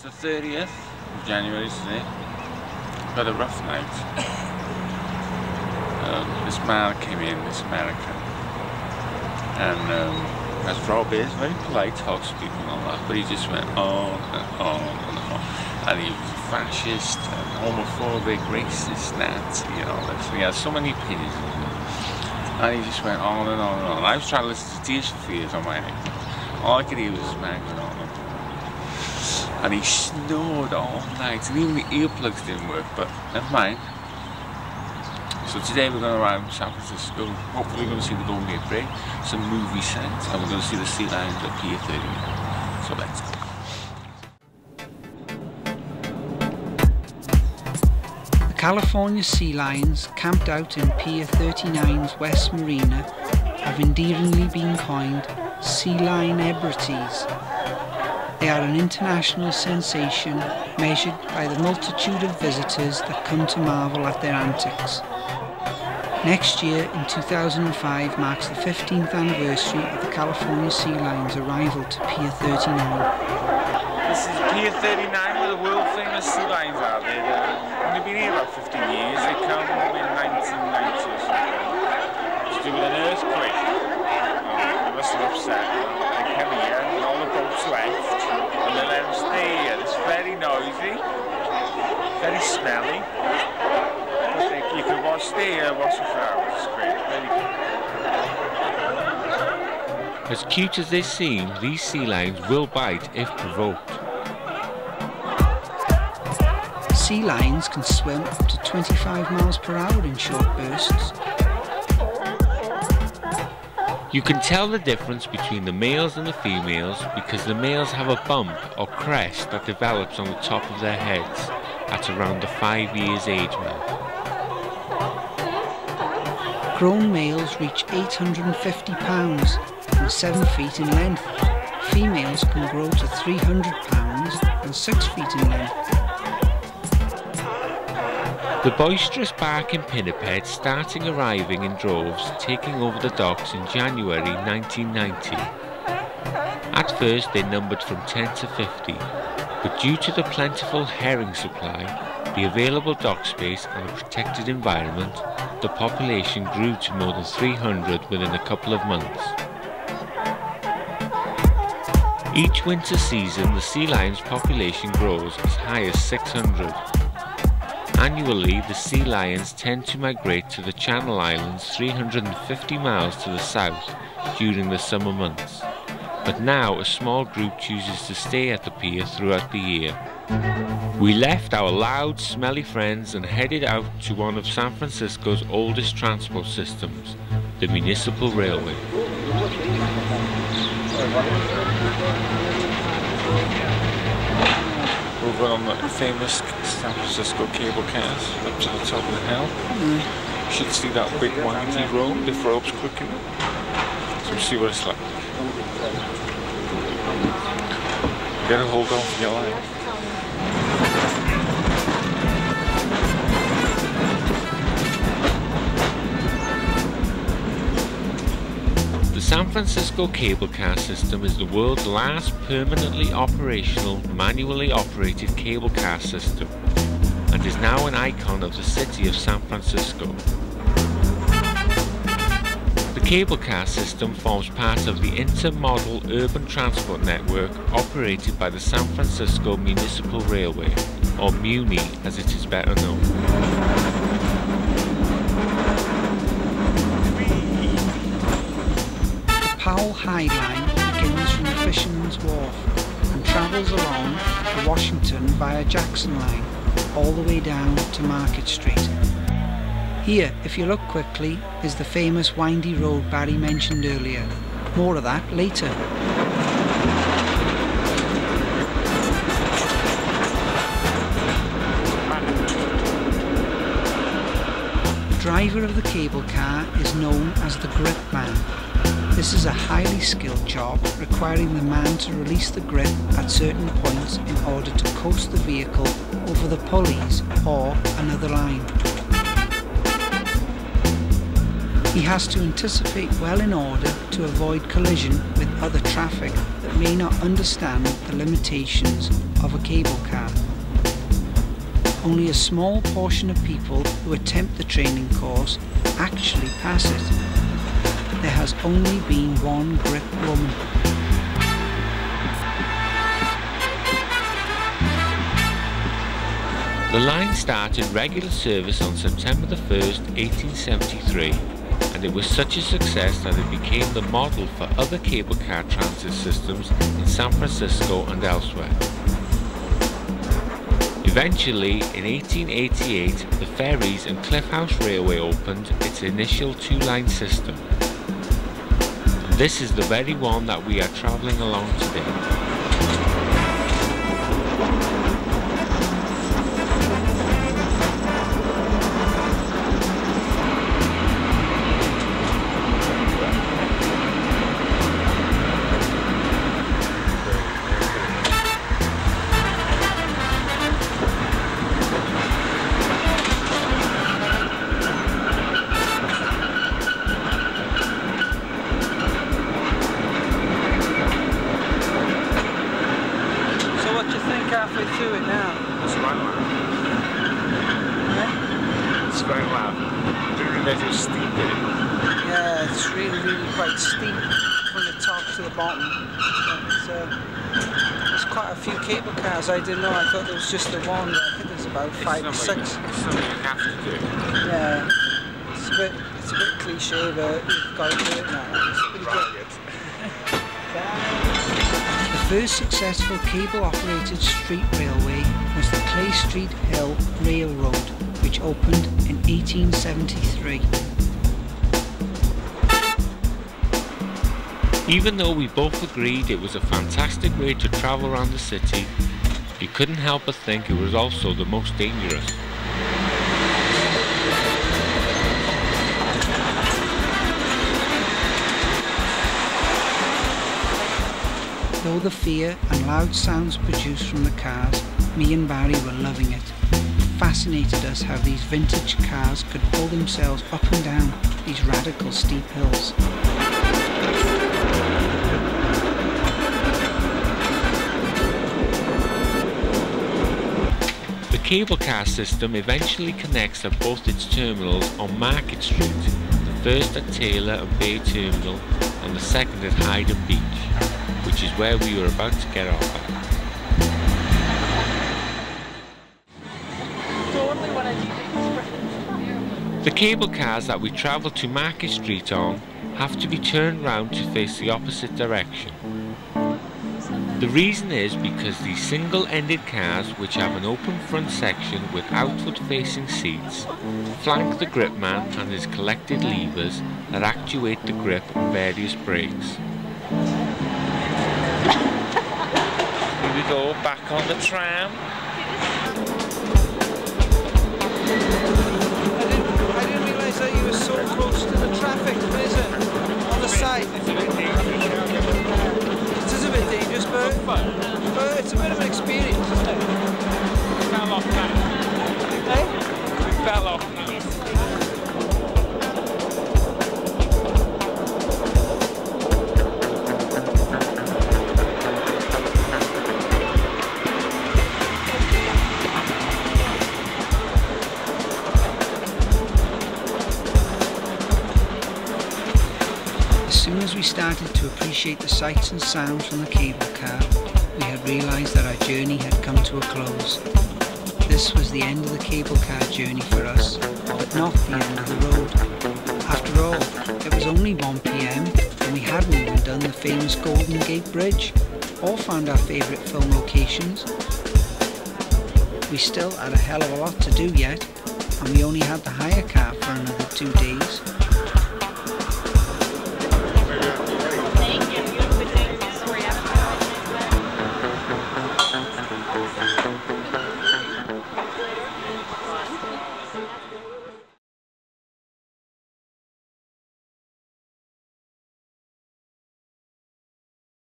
It's the 30th of January today. Got a rough night. This man came in, this American, and as Rob is, very polite, talks to people and all that, but he just went on and on and on. And he was a fascist and homophobic, racist, Nazi and all this. And he had so many opinions. And he just went on and on and on. I was trying to listen to Tears for Fears on my iPod. All I could hear was this man going on and on. And he snored all night, and even the earplugs didn't work, but never mind. So today we're going around San Francisco. Hopefully we're going to see the Golden Gate Bridge, some movie sets, and we're going to see the sea lions at Pier 39. So let's go. The California sea lions, camped out in Pier 39's West Marina, have endearingly been coined sea lion ebrities. They are an international sensation measured by the multitude of visitors that come to marvel at their antics. Next year, in 2005, marks the 15th anniversary of the California sea lions' arrival to Pier 39. This is Pier 39 where the world famous sea lions are. They've only been here about 15 years. They come in 1990 or something. To do with an earthquake. They must have upset. They came here and all the boats left. And they let them stay here. It's very noisy, very smelly. But you can stay here and watch them for hours. It's great. Very good. As cute as they seem, these sea lions will bite if provoked. Sea lions can swim up to 25 miles per hour in short bursts. You can tell the difference between the males and the females because the males have a bump or crest that develops on the top of their heads at around the 5 years age mark. Grown males reach 850 pounds and 7 feet in length. Females can grow to 300 pounds and 6 feet in length. The boisterous barking pinnipeds starting arriving in droves, taking over the docks in January 1990. At first they numbered from 10 to 50, but due to the plentiful herring supply, the available dock space and a protected environment, the population grew to more than 300 within a couple of months. Each winter season the sea lions population grows as high as 600. Annually, the sea lions tend to migrate to the Channel Islands 350 miles to the south during the summer months. But now a small group chooses to stay at the pier throughout the year. We left our loud, smelly friends and headed out to one of San Francisco's oldest transport systems, the Municipal Railway. Over on the famous San Francisco cable cars up to the top of the hill. You should see that big windy road if rope's quick enough. So see what it's like. Get a hold on for your life. The San Francisco cable car system is the world's last permanently operational, manually operated cable car system and is now an icon of the city of San Francisco. The cable car system forms part of the intermodal urban transport network operated by the San Francisco Municipal Railway, or MUNI as it is better known. Powell High Line begins from the Fisherman's Wharf and travels along the Washington via Jackson Line all the way down to Market Street. Here, if you look quickly, is the famous windy road Barry mentioned earlier. More of that later. The driver of the cable car is known as the grip man. This is a highly skilled job requiring the man to release the grip at certain points in order to coast the vehicle over the pulleys or another line. He has to anticipate well in order to avoid collision with other traffic that may not understand the limitations of a cable car. Only a small portion of people who attempt the training course actually pass it. There has only been one grip woman. The line started regular service on September the 1st, 1873, and it was such a success that it became the model for other cable car transit systems in San Francisco and elsewhere. Eventually, in 1888, the Ferries and Cliff House Railway opened its initial two-line system. And this is the very one that we are travelling along today. Halfway through it now. It's quite loud. Yeah? It's quite loud. Didn't realise it was steep in it. Yeah, it's really quite steep from the top to the bottom. There's quite a few cable cars. I didn't know. I thought there was just the one, but I think there's about 5 or 6. It's something you have to do. Yeah. It's a bit cliche, but you've got to do it now. It's pretty good. The first successful cable-operated street railway was the Clay Street Hill Railroad, which opened in 1873. Even though we both agreed it was a fantastic way to travel around the city, we couldn't help but think it was also the most dangerous. Though the fear and loud sounds produced from the cars, me and Barry were loving it. It fascinated us how these vintage cars could pull themselves up and down these radical steep hills. The cable car system eventually connects at both its terminals on Market Street, the first at Taylor and Bay Terminal and the second at Hyde and Beach, which is where we were about to get off at. The cable cars that we travel to Market Street on have to be turned round to face the opposite direction. The reason is because these single-ended cars, which have an open front section with outward-facing seats, flank the gripman and his collected levers that actuate the grip and various brakes. Here we go, back on the tram. I didn't realise that you were so close to the traffic, is it? On the side. It's a bit dangerous. It is a bit dangerous, but it's a bit of an experience, isn't it? We fell off now. Eh? We fell off now. As soon as we started to appreciate the sights and sounds from the cable car, we had realised that our journey had come to a close. This was the end of the cable car journey for us, but not the end of the road. After all, it was only 1 PM and we hadn't even done the famous Golden Gate Bridge or found our favourite film locations. We still had a hell of a lot to do yet, and we only had the hire car for another 2 days.